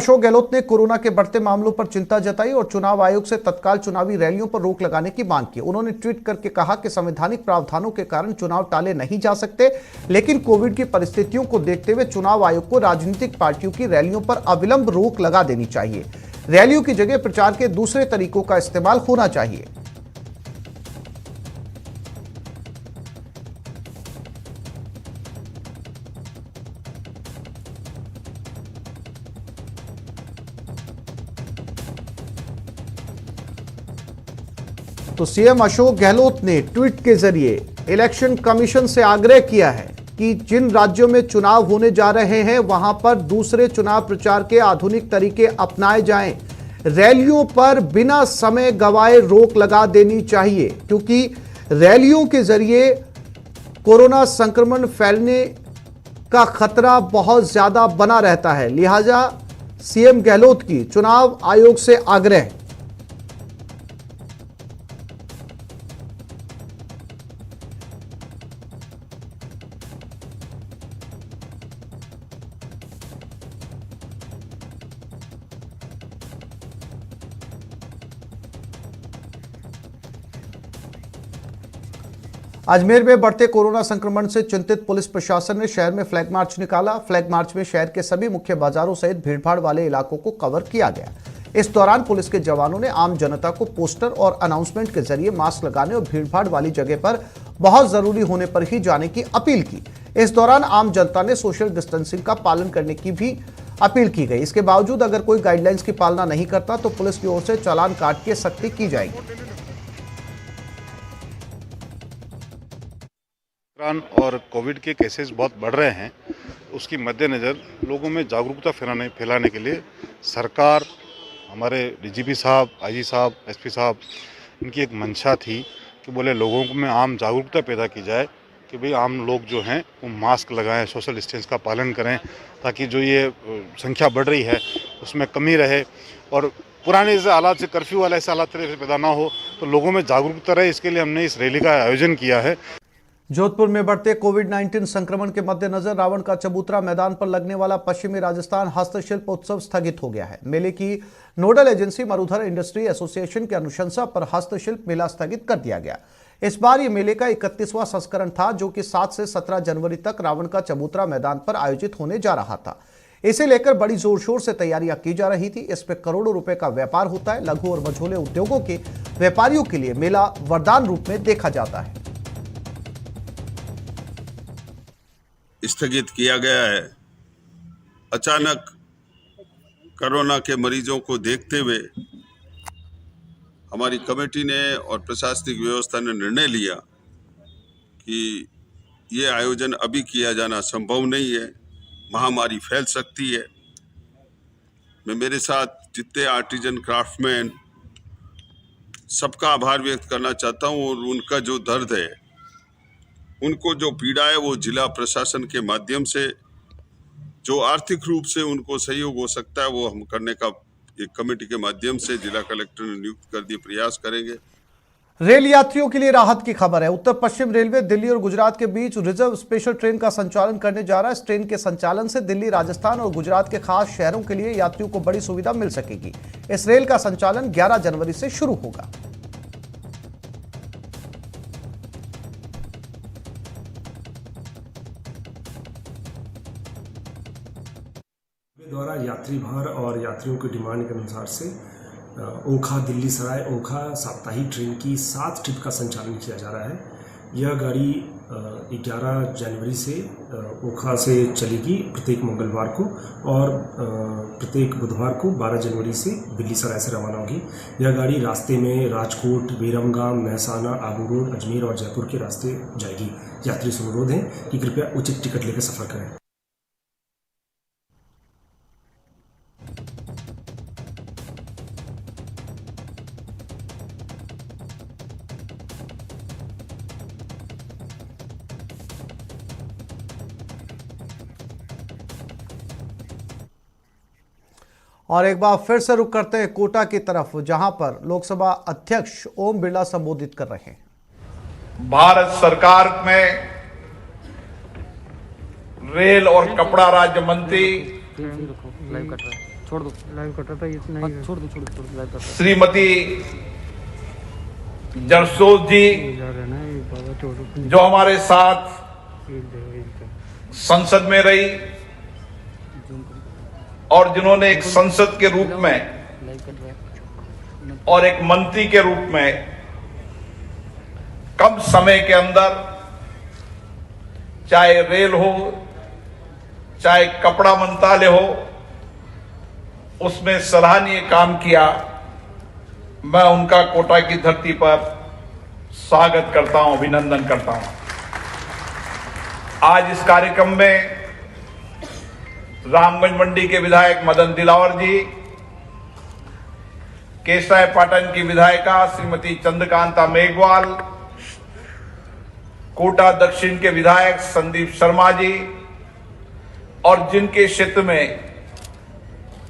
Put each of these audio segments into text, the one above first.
अशोक गहलोत ने कोरोना के बढ़ते मामलों पर चिंता जताई और चुनाव आयोग से तत्काल चुनावी रैलियों पर रोक लगाने की मांग की। उन्होंने ट्वीट करके कहा कि संवैधानिक प्रावधानों के कारण चुनाव टाले नहीं जा सकते, लेकिन कोविड की परिस्थितियों को देखते हुए चुनाव आयोग को राजनीतिक पार्टियों की रैलियों पर अविलंब रोक लगा देनी चाहिए। रैलियों की जगह प्रचार के दूसरे तरीकों का इस्तेमाल होना चाहिए। तो सीएम अशोक गहलोत ने ट्वीट के जरिए इलेक्शन कमीशन से आग्रह किया है कि जिन राज्यों में चुनाव होने जा रहे हैं वहां पर दूसरे चुनाव प्रचार के आधुनिक तरीके अपनाए जाएं। रैलियों पर बिना समय गवाए रोक लगा देनी चाहिए, क्योंकि रैलियों के जरिए कोरोना संक्रमण फैलने का खतरा बहुत ज्यादा बना रहता है। लिहाजा सीएम गहलोत की चुनाव आयोग से आग्रह। अजमेर में बढ़ते कोरोना संक्रमण से चिंतित पुलिस प्रशासन ने शहर में फ्लैग मार्च निकाला। फ्लैग मार्च में शहर के सभी मुख्य बाजारों सहित भीड़भाड़ वाले इलाकों को कवर किया गया। इस दौरान पुलिस के जवानों ने आम जनता को पोस्टर और अनाउंसमेंट के जरिए मास्क लगाने और भीड़भाड़ वाली जगह पर बहुत जरूरी होने पर ही जाने की अपील की। इस दौरान आम जनता ने सोशल डिस्टेंसिंग का पालन करने की भी अपील की गई। इसके बावजूद अगर कोई गाइडलाइंस की पालना नहीं करता तो पुलिस की ओर से चालान काट के सख्ती की जाएगी। और कोविड के केसेस बहुत बढ़ रहे हैं, उसकी मद्देनज़र लोगों में जागरूकता फैलाने के लिए सरकार, हमारे डीजीपी साहब, आईजी साहब, एसपी साहब, इनकी एक मंशा थी कि बोले लोगों में आम जागरूकता पैदा की जाए कि भाई आम लोग जो हैं वो मास्क लगाएं, सोशल डिस्टेंस का पालन करें, ताकि जो ये संख्या बढ़ रही है उसमें कमी रहे और पुराने जैसे हालात से, कर्फ्यू वाले ऐसे हालात पैदा ना हो, तो लोगों में जागरूकता रहे। इसके लिए हमने इस रैली का आयोजन किया है। जोधपुर में बढ़ते कोविड-19 संक्रमण के मद्देनजर रावण का चबूतरा मैदान पर लगने वाला पश्चिमी राजस्थान हस्तशिल्प उत्सव स्थगित हो गया है। मेले की nodal agency Marudhar industry association की अनुशंसा पर हस्तशिल्प मेला स्थगित कर दिया गया। इस बार यह मेले का 31वां संस्करण था, जो कि 7 से 17 जनवरी तक रावण का चबूतरा मैदान पर आयोजित होने जा रहा था। इसे लेकर बड़ी जोर शोर से तैयारियां की जा रही थी। इस पर करोड़ों रुपए का व्यापार होता है। लघु और मझोले उद्योगों के व्यापारियों के लिए मेला वरदान रूप में देखा जाता है। स्थगित किया गया है। अचानक कोरोना के मरीजों को देखते हुए हमारी कमेटी ने और प्रशासनिक व्यवस्था ने निर्णय लिया कि ये आयोजन अभी किया जाना संभव नहीं है, महामारी फैल सकती है। मैं मेरे साथ जितने आर्टिजन क्राफ्टमैन सबका आभार व्यक्त करना चाहता हूँ और उनका जो दर्द है, उनको जो पीड़ा है, वो जिला प्रशासन के माध्यम से जो आर्थिक रूप से उनको सहयोग हो सकता है वो हम करने का एक कमेटी के माध्यम से जिला कलेक्टर ने नियुक्त कर दिए प्रयास करेंगे। रेल यात्रियों के लिए राहत की खबर है। उत्तर पश्चिम रेलवे दिल्ली और गुजरात के बीच रिजर्व स्पेशल ट्रेन का संचालन करने जा रहा है। इस ट्रेन के संचालन से दिल्ली, राजस्थान और गुजरात के खास शहरों के लिए यात्रियों को बड़ी सुविधा मिल सकेगी। इस रेल का संचालन 11 जनवरी से शुरू होगा। द्वारा यात्री भार और यात्रियों की डिमांड के अनुसार से ओखा दिल्ली सराय ओखा साप्ताहिक ट्रेन की 7 ट्रिप का संचालन किया जा रहा है। यह गाड़ी 11 जनवरी से ओखा से चलेगी प्रत्येक मंगलवार को और प्रत्येक बुधवार को 12 जनवरी से दिल्ली सराय से रवाना होगी। यह गाड़ी रास्ते में राजकोट, बेरमगाम, महसाना, आबू रोड, अजमेर और जयपुर के रास्ते जाएगी। यात्री से अनुरोध है कि कृपया उचित टिकट लेकर सफर करें। और एक बार फिर से रुक करते हैं कोटा की तरफ, जहां पर लोकसभा अध्यक्ष ओम बिरला संबोधित कर रहे हैं। भारत सरकार में रेल और कपड़ा राज्य मंत्री छोड़ दो लाइव कटा था इतना ही छोड़ दो लाइव कटा श्रीमती जरसोद जी जा रहा है ना ये बाबा छोड़ जो हमारे साथ संसद में रही और जिन्होंने एक संसद के रूप में लाइव कट रहा है और एक मंत्री के रूप में कम समय के अंदर चाहे रेल हो चाहे कपड़ा मंत्रालय हो उसमें सराहनीय काम किया। मैं उनका कोटा की धरती पर स्वागत करता हूं, अभिनंदन करता हूं। आज इस कार्यक्रम में रामगंज मंडी के विधायक मदन दिलावर जी, केसराय पाटन की विधायिका श्रीमती चंद्रकांता मेघवाल, कोटा दक्षिण के विधायक संदीप शर्मा जी और जिनके क्षेत्र में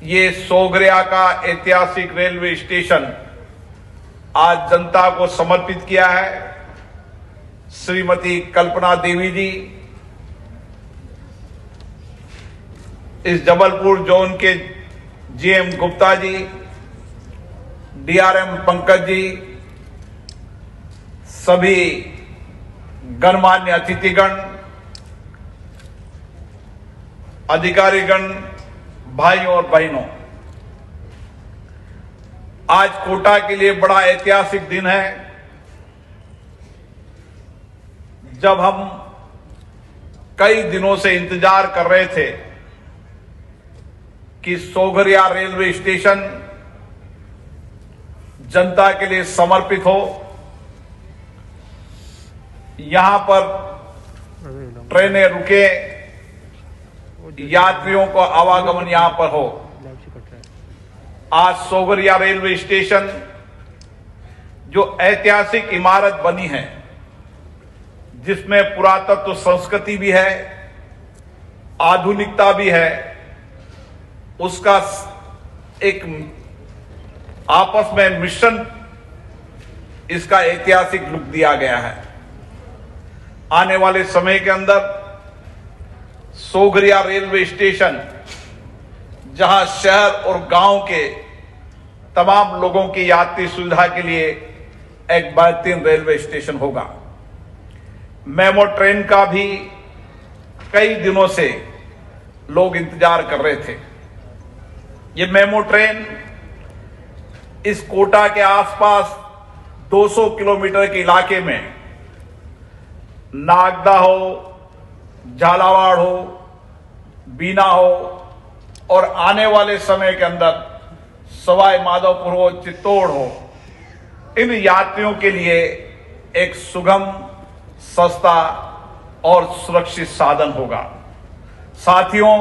ये सोगरिया का ऐतिहासिक रेलवे स्टेशन आज जनता को समर्पित किया है, श्रीमती कल्पना देवी जी, इस जबलपुर जोन के जीएम गुप्ता जी, डीआरएम पंकज जी, सभी गणमान्य अतिथिगण, अधिकारीगण, भाइयों और बहनों, आज कोटा के लिए बड़ा ऐतिहासिक दिन है जब हम कई दिनों से इंतजार कर रहे थे कि सोगरिया रेलवे स्टेशन जनता के लिए समर्पित हो, यहां पर ट्रेनें रुके, यात्रियों को आवागमन यहां पर हो। आज सोगरिया रेलवे स्टेशन जो ऐतिहासिक इमारत बनी है जिसमें पुरातत्व संस्कृति भी है, आधुनिकता भी है, उसका एक आपस में मिश्रण इसका ऐतिहासिक लुक दिया गया है। आने वाले समय के अंदर सोगरिया रेलवे स्टेशन जहां शहर और गांव के तमाम लोगों की यात्री सुविधा के लिए एक बेहतरीन रेलवे स्टेशन होगा। मेमो ट्रेन का भी कई दिनों से लोग इंतजार कर रहे थे। ये मेमो ट्रेन इस कोटा के आसपास 200 किलोमीटर के इलाके में नागदा हो, झालावाड़ हो, बीना हो और आने वाले समय के अंदर सवाई माधोपुर हो, चित्तौड़ हो, इन यात्रियों के लिए एक सुगम, सस्ता और सुरक्षित साधन होगा। साथियों,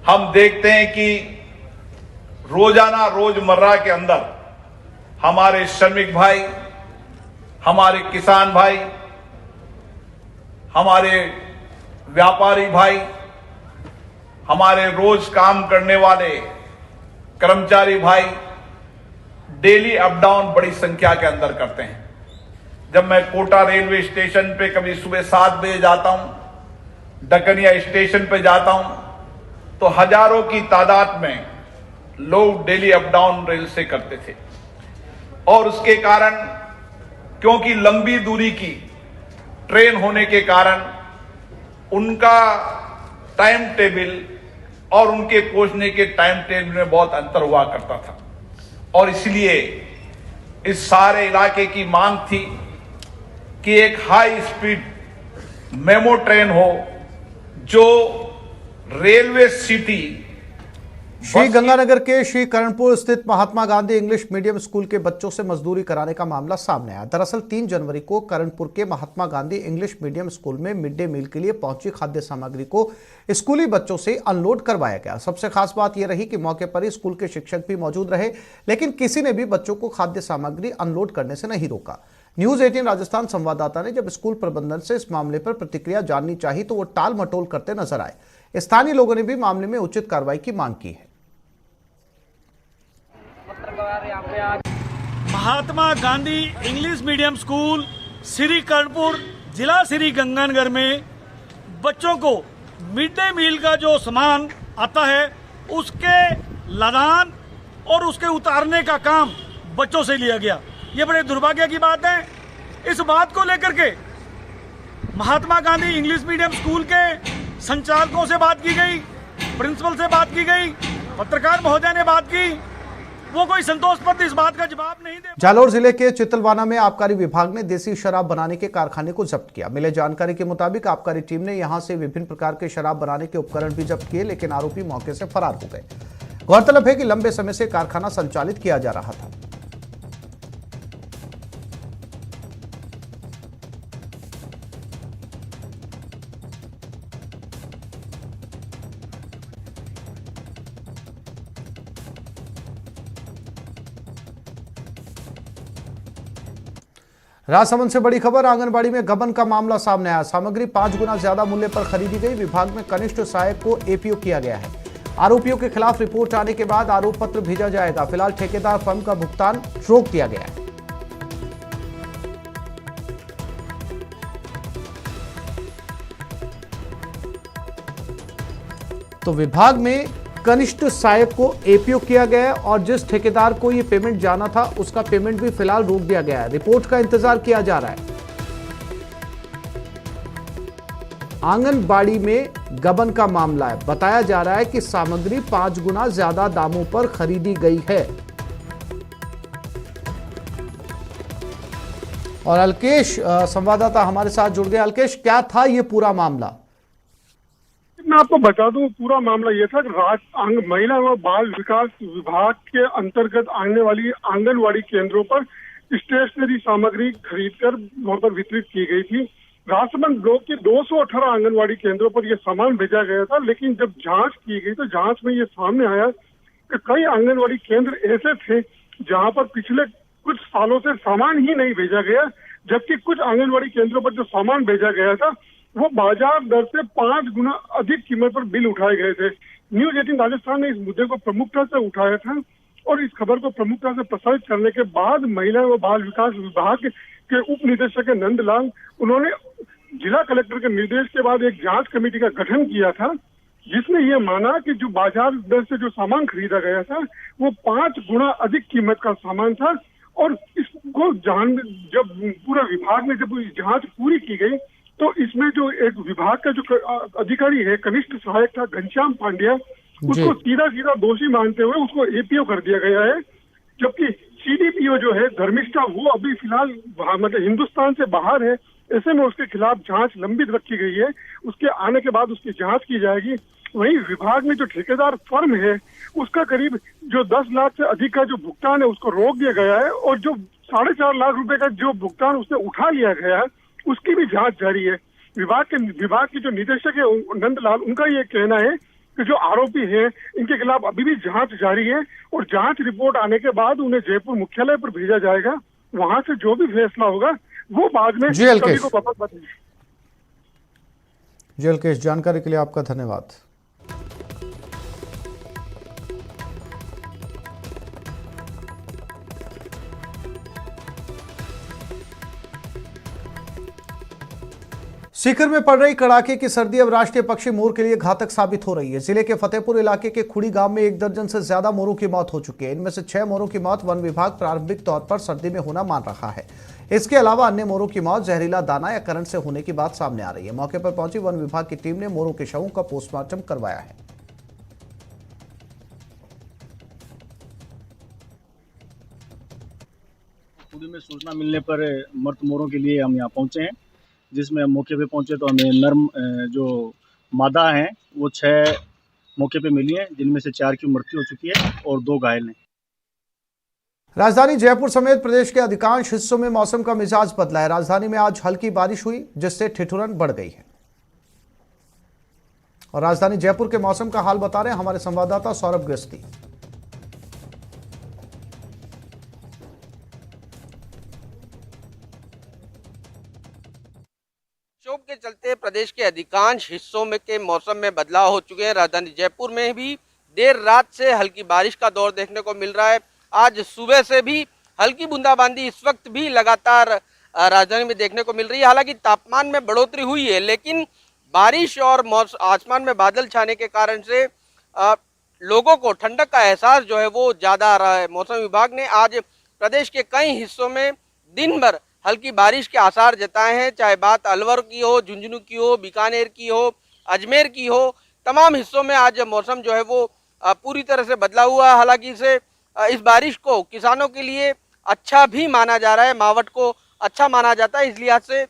हम देखते हैं कि रोजमर्रा के अंदर हमारे श्रमिक भाई, हमारे किसान भाई, हमारे व्यापारी भाई, हमारे रोज काम करने वाले कर्मचारी भाई डेली अप डाउन बड़ी संख्या के अंदर करते हैं। जब मैं कोटा रेलवे स्टेशन पे कभी सुबह 7 बजे जाता हूं, डकनिया स्टेशन पे जाता हूं, तो हजारों की तादाद में लोग डेली अप डाउन रेल से करते थे। और उसके कारण, क्योंकि लंबी दूरी की ट्रेन होने के कारण उनका टाइम टेबल और उनके पहुंचने के टाइम टेबल में बहुत अंतर हुआ करता था और इसलिए इस सारे इलाके की मांग थी कि एक हाई स्पीड मेमो ट्रेन हो जो रेलवे सिटी श्री गंगानगर के श्री करणपुर स्थित महात्मा गांधी इंग्लिश मीडियम स्कूल के बच्चों से मजदूरी कराने का मामला सामने आया। दरअसल 3 जनवरी को करणपुर के महात्मा गांधी इंग्लिश मीडियम स्कूल में मिड डे मील के लिए पहुंची खाद्य सामग्री को स्कूली बच्चों से अनलोड करवाया गया। सबसे खास बात यह रही कि मौके पर ही स्कूल के शिक्षक भी मौजूद रहे, लेकिन किसी ने भी बच्चों को खाद्य सामग्री अनलोड करने से नहीं रोका। न्यूज 18 राजस्थान संवाददाता ने जब स्कूल प्रबंधन से इस मामले पर प्रतिक्रिया जाननी चाहिए तो वो टाल मटोल करते नजर आए। स्थानीय लोगों ने भी मामले में उचित कार्रवाई की मांग की है। Mahatma Gandhi English medium school Shri Karanpur जिला श्री गंगानगर में बच्चों को मिड डे मील का जो सामान आता है उसके लदान और उसके उतारने का काम बच्चों से लिया गया। ये बड़े दुर्भाग्य की बात है। इस बात को लेकर के महात्मा गांधी इंग्लिश मीडियम स्कूल के संचालकों से बात की गई, प्रिंसिपल से बात की गई, पत्रकार महोदय ने बात की, वो कोई संतोष पत्र इस बात का जवाब नहीं दे। जालौर जिले के चितलवाना में आबकारी विभाग ने देसी शराब बनाने के कारखाने को जब्त किया। मिले जानकारी के मुताबिक आबकारी टीम ने यहां से विभिन्न प्रकार के शराब बनाने के उपकरण भी जब्त किए, लेकिन आरोपी मौके से फरार हो गए। गौरतलब है कि लंबे समय से कारखाना संचालित किया जा रहा था। राजसमंद से बड़ी खबर, आंगनबाड़ी में गबन का मामला सामने आया। सामग्री 5 गुना ज्यादा मूल्य पर खरीदी गई। विभाग में कनिष्ठ सहायक को एपीओ किया गया है। आरोपियों के खिलाफ रिपोर्ट आने के बाद आरोप पत्र भेजा जाएगा। फिलहाल ठेकेदार फर्म का भुगतान रोक दिया गया है। तो विभाग में कनिष्ठ सहायक को एपीओ किया गया है और जिस ठेकेदार को यह पेमेंट जाना था उसका पेमेंट भी फिलहाल रोक दिया गया है। रिपोर्ट का इंतजार किया जा रहा है। आंगनबाड़ी में गबन का मामला है। बताया जा रहा है कि सामग्री 5 गुना ज्यादा दामों पर खरीदी गई है। और अल्केश संवाददाता हमारे साथ जुड़ गए। अल्केश, क्या था ये पूरा मामला? मैं आपको बता दूं, पूरा मामला ये था कि महिला एवं बाल विकास विभाग के अंतर्गत आने वाली आंगनवाड़ी केंद्रों पर स्टेशनरी सामग्री खरीदकर वहां पर वितरित की गई थी। राजसमंद ब्लॉक के 218 आंगनवाड़ी केंद्रों पर यह सामान भेजा गया था, लेकिन जब जांच की गई तो जांच में ये सामने आया कि कई आंगनवाड़ी केंद्र ऐसे थे जहां पर पिछले कुछ सालों से सामान ही नहीं भेजा गया, जबकि कुछ आंगनवाड़ी केंद्रों पर जो सामान भेजा गया था वो बाजार दर से 5 गुना अधिक कीमत पर बिल उठाए गए थे। न्यूज 18 राजस्थान ने इस मुद्दे को प्रमुखता से उठाया था और इस खबर को प्रमुखता से प्रसारित करने के बाद महिला व बाल विकास विभाग के उप निदेशक नंदलाल, उन्होंने जिला कलेक्टर के निर्देश के बाद एक जांच कमेटी का गठन किया था, जिसने ये माना कि जो बाजार दर से जो सामान खरीदा गया था वो 5 गुना अधिक कीमत का सामान था। और इसको जब पूरा विभाग में जब जांच पूरी की गई तो इसमें जो एक विभाग का जो अधिकारी है, कनिष्ठ सहायक था घनश्याम पांड्या, उसको सीधा दोषी मानते हुए उसको एपीओ कर दिया गया है। जबकि सीडीपीओ जो है धर्मिष्ठा, वो अभी फिलहाल मतलब हिंदुस्तान से बाहर है। ऐसे में उसके खिलाफ जांच लंबित रखी गई है। उसके आने के बाद उसकी जांच की जाएगी। वहीं विभाग में जो ठेकेदार फर्म है उसका करीब जो 10 लाख से अधिक का जो भुगतान है उसको रोक दिया गया है और जो 4.5 लाख रुपए का जो भुगतान उसने उठा लिया गया है उसकी भी जांच जारी है। विभाग के जो निदेशक है नंदलाल, उनका ये कहना है कि जो आरोपी हैं इनके खिलाफ अभी भी जांच जारी है और जांच रिपोर्ट आने के बाद उन्हें जयपुर मुख्यालय पर भेजा जाएगा। वहां से जो भी फैसला होगा वो बाद में सभी को वापस बताएंगे। जी अल्केश, जानकारी के लिए आपका धन्यवाद। सीकर में पड़ रही कड़ाके की सर्दी अब राष्ट्रीय पक्षी मोर के लिए घातक साबित हो रही है। जिले के फतेहपुर इलाके के खुड़ी गांव में 1 दर्जन से ज्यादा मोरों की मौत हो चुकी है। इनमें से 6 मोरों की मौत वन विभाग प्रारंभिक तौर पर सर्दी में होना मान रहा है। इसके अलावा अन्य मोरों की मौत जहरीला दाना या करंट से होने की बात सामने आ रही है। मौके पर पहुंची वन विभाग की टीम ने मोरों के शवों का पोस्टमार्टम करवाया है। खुड़ी में सूचना मिलने पर मृत मोरों के लिए हम यहाँ पहुंचे हैं, जिसमें हम मौके पे पहुंचे तो हमें नर्म जो मादा हैं वो 6 मौके पे मिली हैं, जिनमें से 4 की मृत्यु हो चुकी है और 2 घायल हैं। राजधानी जयपुर समेत प्रदेश के अधिकांश हिस्सों में मौसम का मिजाज बदला है। राजधानी में आज हल्की बारिश हुई जिससे ठिठुरन बढ़ गई है। और राजधानी जयपुर के मौसम का हाल बता रहे हैं हमारे संवाददाता सौरभ गृहस्थी। विक्षोभ के चलते प्रदेश के अधिकांश हिस्सों में के मौसम में बदलाव हो चुके हैं। राजधानी जयपुर में भी देर रात से हल्की बारिश का दौर देखने को मिल रहा है। आज सुबह से भी हल्की बूंदाबांदी इस वक्त भी लगातार राजधानी में देखने को मिल रही है। हालांकि तापमान में बढ़ोतरी हुई है, लेकिन बारिश और आसमान में बादल छाने के कारण से लोगों को ठंडक का एहसास जो है वो ज़्यादा आ रहा है। मौसम विभाग ने आज प्रदेश के कई हिस्सों में दिन भर हल्की बारिश के आसार जताए हैं, चाहे बात अलवर की हो, झुंझुनू की हो, बीकानेर की हो, अजमेर की हो। तमाम हिस्सों में आज मौसम जो है वो पूरी तरह से बदला हुआ है। हालांकि इस बारिश को किसानों के लिए अच्छा भी माना जा रहा है, मावठ को अच्छा माना जाता है, इस लिहाज से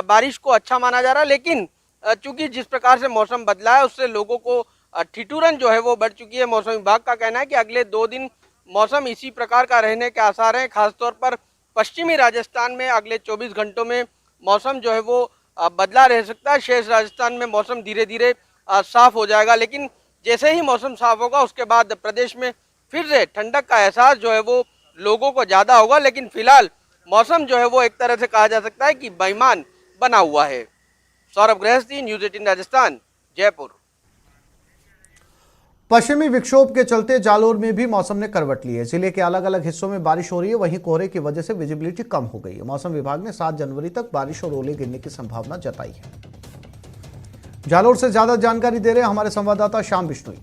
बारिश को अच्छा माना जा रहा है। लेकिन चूंकि जिस प्रकार से मौसम बदला है उससे लोगों को ठिठुरन जो है वो बढ़ चुकी है। मौसम विभाग का कहना है कि अगले 2 दिन मौसम इसी प्रकार का रहने के आसार हैं। खासतौर पर पश्चिमी राजस्थान में अगले 24 घंटों में मौसम जो है वो बदला रह सकता है। शेष राजस्थान में मौसम धीरे धीरे साफ हो जाएगा। लेकिन जैसे ही मौसम साफ होगा उसके बाद प्रदेश में फिर से ठंडक का एहसास जो है वो लोगों को ज़्यादा होगा। लेकिन फिलहाल मौसम जो है वो एक तरह से कहा जा सकता है कि बेईमान बना हुआ है। सौरभ गृहस्थी, न्यूज़ 18 राजस्थान, जयपुर। पश्चिमी विक्षोभ के चलते जालोर में भी मौसम ने करवट ली है। जिले के अलग अलग हिस्सों में बारिश हो रही है, वहीं कोहरे की वजह से विजिबिलिटी कम हो गई है। मौसम विभाग ने 7 जनवरी तक बारिश और ओले गिरने की संभावना जताई है। जालोर से ज्यादा जानकारी दे रहे हैं हमारे संवाददाता श्याम बिश्नोई।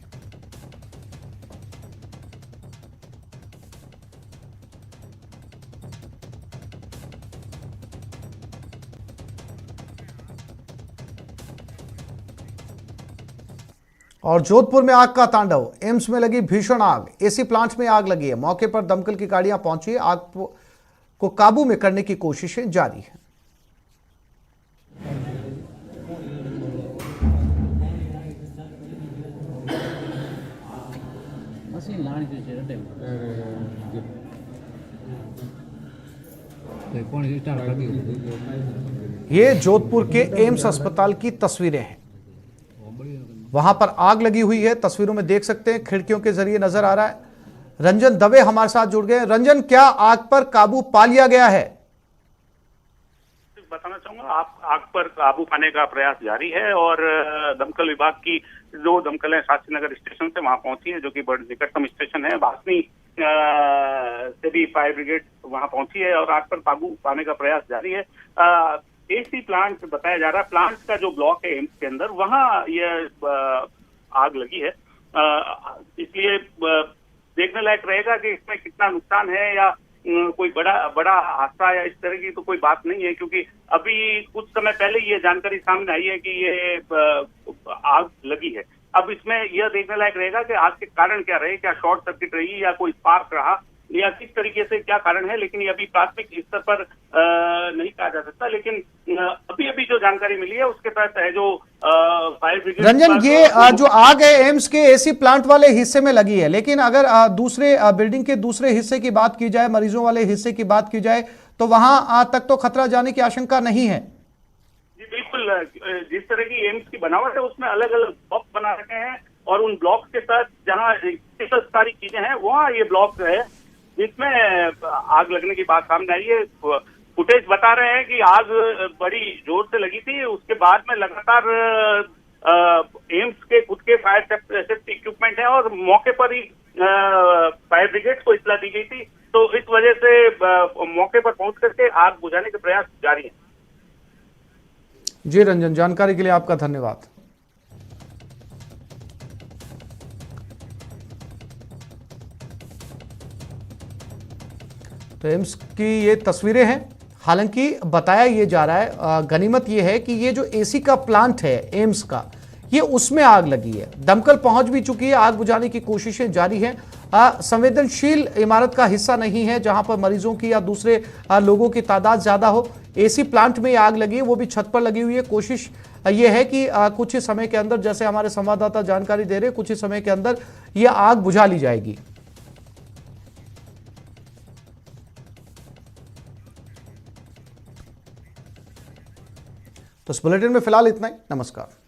और जोधपुर में आग का तांडव, एम्स में लगी भीषण आग, एसी प्लांट में आग लगी है। मौके पर दमकल की गाड़ियां पहुंची, आग को काबू में करने की कोशिशें जारी हैं। ये जोधपुर के एम्स अस्पताल की तस्वीरें हैं। वहां पर आग लगी हुई है, तस्वीरों में देख सकते हैं, खिड़कियों के जरिए नजर आ रहा है। रंजन दवे हमारे साथ जुड़ गए। रंजन, क्या आग पर काबू पा लिया गया है? बताना चाहूंगा, आग पर काबू पाने का प्रयास जारी है और दमकल विभाग की 2 दमकलें शास्त्री नगर स्टेशन से वहां पहुंची है, जो कि बड़ा निकटतम स्टेशन है। भासनी से भी फायर ब्रिगेड वहां पहुंची है और आग पर काबू पाने का प्रयास जारी है। एसी प्लांट बताया जा रहा है, प्लांट का जो ब्लॉक है एम्स के अंदर, वहां यह आग लगी है। इसलिए देखने लायक रहेगा कि इसमें कितना नुकसान है या कोई बड़ा हादसा या इस तरह की तो कोई बात नहीं है, क्योंकि अभी कुछ समय पहले ये जानकारी सामने आई है कि ये आग लगी है। अब इसमें यह देखने लायक रहेगा कि आग के कारण क्या रहे, क्या शॉर्ट सर्किट रही या कोई स्पार्क रहा या किस तरीके से क्या कारण है, लेकिन ये अभी प्राथमिक स्तर पर नहीं कहा जा सकता। लेकिन अभी जो जानकारी मिली है उसके तहत है जो फायर ब्रिगेड। रंजन, ये जो आग है एम्स के एसी प्लांट वाले हिस्से में लगी है, लेकिन अगर दूसरे बिल्डिंग के दूसरे हिस्से की बात की जाए, मरीजों वाले हिस्से की बात की जाए, तो वहां तक तो खतरा जाने की आशंका नहीं है। जी बिल्कुल, जिस तरह की एम्स की बनावट है उसमें अलग अलग ब्लॉक बना रखे हैं और उन ब्लॉक के साथ जहाँ सारी चीजें हैं वहाँ ये ब्लॉक है जिसमें आग लगने की बात सामने आई है। फुटेज बता रहे हैं कि आग बड़ी जोर से लगी थी, उसके बाद में लगातार एम्स के खुद के फायर सेफ्टी इक्विपमेंट है और मौके पर ही फायर ब्रिगेड को इत्तला दी गई थी, तो इस वजह से मौके पर पहुंच करके आग बुझाने के प्रयास जारी है। जी रंजन, जानकारी के लिए आपका धन्यवाद। तो एम्स की ये तस्वीरें हैं। हालांकि बताया ये जा रहा है, गनीमत ये है कि ये जो एसी का प्लांट है एम्स का, ये उसमें आग लगी है। दमकल पहुंच भी चुकी है, आग बुझाने की कोशिशें जारी हैं। संवेदनशील इमारत का हिस्सा नहीं है जहां पर मरीजों की या दूसरे लोगों की तादाद ज्यादा हो। एसी प्लांट में आग लगी है, वो भी छत पर लगी हुई है। कोशिश ये है कि कुछ ही समय के अंदर, जैसे हमारे संवाददाता जानकारी दे रहे हैं, कुछ ही समय के अंदर यह आग बुझा ली जाएगी। तो इस बुलेटिन में फिलहाल इतना ही। नमस्कार।